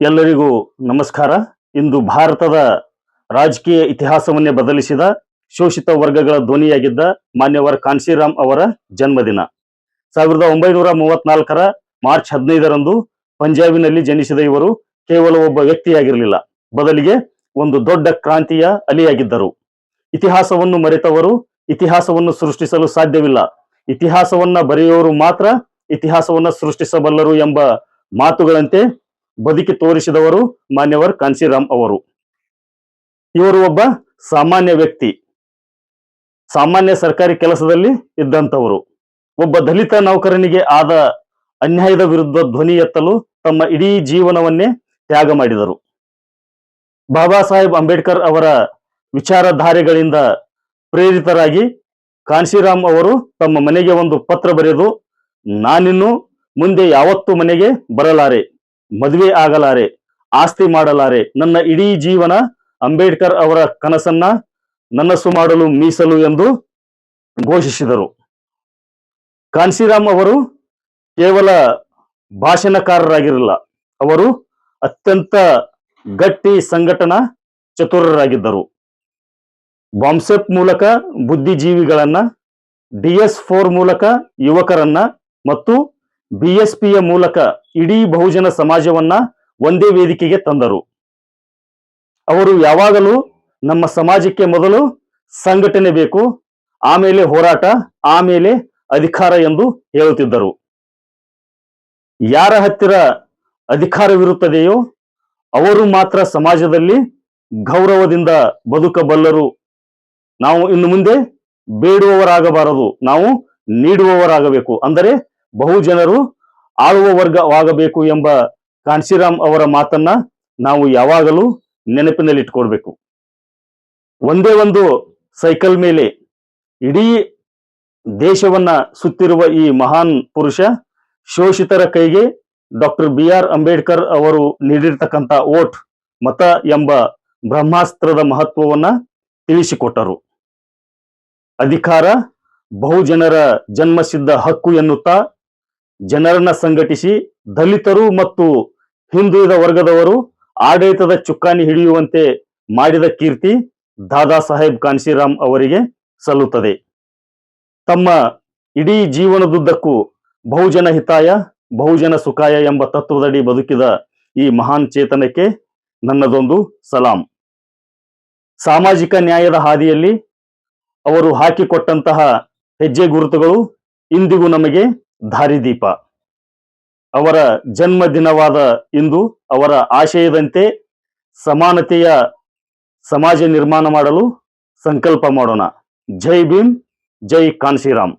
ಎಲ್ಲರಿಗೂ ನಮಸ್ಕಾರ. ಇಂದು ಭಾರತದ ರಾಜಕೀಯ ಇತಿಹಾಸವನ್ನೇ ಬದಲಿಸಿದ ಶೋಷಿತ ವರ್ಗಗಳ ಧ್ವನಿಯಾಗಿದ್ದ ಮಾನ್ಯವರ ಕಾನ್ಶಿರಾಮ್ ಅವರ ಜನ್ಮದಿನ 1934ರ ಮಾರ್ಚ್ 15ರಂದು ಪಂಜಾಬಿನಲ್ಲಿ ಜನಿಸಿದ ಇವರು ಕೇವಲ ಒಬ್ಬ ವ್ಯಕ್ತಿಯಾಗಿರಲಿಲ್ಲ, ಬದಲಿಗೆ ಒಂದು ದೊಡ್ಡ ಕ್ರಾಂತಿಯ ಅಲೆಯಾಗಿದ್ದರು. ಇತಿಹಾಸವನ್ನು ಮರೆತವರು ಇತಿಹಾಸವನ್ನು ಸೃಷ್ಟಿಸಲು ಸಾಧ್ಯವಿಲ್ಲ, ಇತಿಹಾಸವನ್ನ ಬರೆಯುವವರು ಮಾತ್ರ ಇತಿಹಾಸವನ್ನ ಸೃಷ್ಟಿಸಬಲ್ಲರು ಎಂಬ ಮಾತುಗಳಂತೆ ಬದುಕಿ ತೋರಿಸಿದವರು ಮಾನ್ಯವರ್ ಕಾನ್ಶಿರಾಮ್ ಅವರು. ಇವರು ಒಬ್ಬ ಸಾಮಾನ್ಯ ವ್ಯಕ್ತಿ, ಸಾಮಾನ್ಯ ಸರ್ಕಾರಿ ಕೆಲಸದಲ್ಲಿ ಇದ್ದಂಥವರು. ಒಬ್ಬ ದಲಿತ ನೌಕರನಿಗೆ ಆದ ಅನ್ಯಾಯದ ವಿರುದ್ಧ ಧ್ವನಿ ಎತ್ತಲು ತಮ್ಮ ಇಡೀ ಜೀವನವನ್ನೇ ತ್ಯಾಗ ಮಾಡಿದರು. ಬಾಬಾ ಸಾಹೇಬ್ ಅಂಬೇಡ್ಕರ್ ಅವರ ವಿಚಾರಧಾರೆಗಳಿಂದ ಪ್ರೇರಿತರಾಗಿ ಕಾನ್ಶಿರಾಮ್ ಅವರು ತಮ್ಮ ಮನೆಗೆ ಒಂದು ಪತ್ರ ಬರೆದು, ನಾನಿನ್ನು ಮುಂದೆ ಯಾವತ್ತೂ ಮನೆಗೆ ಬರಲಾರೆ, ಮದುವೆ ಆಗಲಾರೆ, ಆಸ್ತಿ ಮಾಡಲಾರೆ, ನನ್ನ ಇಡೀ ಜೀವನ ಅಂಬೇಡ್ಕರ್ ಅವರ ಕನಸನ್ನ ನನಸು ಮಾಡಲು ಮೀಸಲು ಎಂದು ಘೋಷಿಸಿದರು. ಕಾನ್ಶಿರಾಮ್ ಅವರು ಕೇವಲ ಭಾಷಣಕಾರರಾಗಿರಲಿಲ್ಲ, ಅವರು ಅತ್ಯಂತ ಗಟ್ಟಿ ಸಂಘಟನಾ ಚತುರರಾಗಿದ್ದರು. ಬಾಂಬ್ಸೆಪ್ ಮೂಲಕ ಬುದ್ಧಿಜೀವಿಗಳನ್ನ, DS4 ಮೂಲಕ ಯುವಕರನ್ನ ಮತ್ತು BSPಯ ಮೂಲಕ ಇಡೀ ಬಹುಜನ ಸಮಾಜವನ್ನ ಒಂದೇ ವೇದಿಕೆಗೆ ತಂದರು. ಅವರು ಯಾವಾಗಲೂ ನಮ್ಮ ಸಮಾಜಕ್ಕೆ ಮೊದಲು ಸಂಘಟನೆ ಬೇಕು, ಆಮೇಲೆ ಹೋರಾಟ, ಆಮೇಲೆ ಅಧಿಕಾರ ಎಂದು ಹೇಳುತ್ತಿದ್ದರು. ಯಾರ ಹತ್ತಿರ ಅಧಿಕಾರವಿರುತ್ತದೆಯೋ ಅವರು ಮಾತ್ರ ಸಮಾಜದಲ್ಲಿ ಗೌರವದಿಂದ ಬದುಕಬಲ್ಲರು. ನಾವು ಇನ್ನು ಮುಂದೆ ಬೇಡುವವರಾಗಬಾರದು, ನಾವು ನೀಡುವವರಾಗಬೇಕು, ಅಂದರೆ ಬಹುಜನರು ಆಳುವ ವರ್ಗವಾಗಬೇಕು ಎಂಬ ಕಾನ್ಶಿರಾಮ್ ಅವರ ಮಾತನ್ನ ನಾವು ಯಾವಾಗಲೂ ನೆನಪಿನಲ್ಲಿಟ್ಕೊಳ್ಬೇಕು. ಒಂದೇ ಒಂದು ಸೈಕಲ್ ಮೇಲೆ ಇಡೀ ದೇಶವನ್ನ ಸುತ್ತಿರುವ ಈ ಮಹಾನ್ ಪುರುಷ ಶೋಷಿತರ ಕೈಗೆ ಡಾಕ್ಟರ್ BR ಅಂಬೇಡ್ಕರ್ ಅವರು ನೀಡಿರ್ತಕ್ಕಂಥ ವೋಟ್, ಮತ ಎಂಬ ಬ್ರಹ್ಮಾಸ್ತ್ರದ ಮಹತ್ವವನ್ನ ತಿಳಿಸಿಕೊಟ್ಟರು. ಅಧಿಕಾರ ಬಹುಜನರ ಜನ್ಮಸಿದ್ಧ ಹಕ್ಕು ಎನ್ನುತ್ತಾ ಜನರನ್ನ ಸಂಘಟಿಸಿ ದಲಿತರು ಮತ್ತು ಹಿಂದುಳಿದ ವರ್ಗದವರು ಆಡಳಿತದ ಚುಕ್ಕಾಣಿ ಹಿಡಿಯುವಂತೆ ಮಾಡಿದ ಕೀರ್ತಿ ದಾದಾ ಸಾಹೇಬ್ ಕಾನ್ಶಿರಾಮ್ ಅವರಿಗೆ ಸಲ್ಲುತ್ತದೆ. ತಮ್ಮ ಇಡೀ ಜೀವನದುದ್ದಕ್ಕೂ ಬಹುಜನ ಹಿತಾಯ ಬಹುಜನ ಸುಖಾಯ ಎಂಬ ತತ್ವದಡಿ ಬದುಕಿದ ಈ ಮಹಾನ್ ಚೇತನಕ್ಕೆ ನನ್ನದೊಂದು ಸಲಾಂ. ಸಾಮಾಜಿಕ ನ್ಯಾಯದ ಹಾದಿಯಲ್ಲಿ ಅವರು ಹಾಕಿಕೊಟ್ಟಂತಹ ಹೆಜ್ಜೆ ಗುರುತುಗಳು ಇಂದಿಗೂ ನಮಗೆ ದಾರಿದೀಪ. ಅವರ ಜನ್ಮ ದಿನವಾದ ಇಂದು ಅವರ ಆಶಯದಂತೆ ಸಮಾನತೆಯ ಸಮಾಜ ನಿರ್ಮಾಣ ಮಾಡಲು ಸಂಕಲ್ಪ ಮಾಡೋಣ. ಜೈ ಭೀಮ್, ಜೈ ಕಾನ್ಶಿರಾಮ್.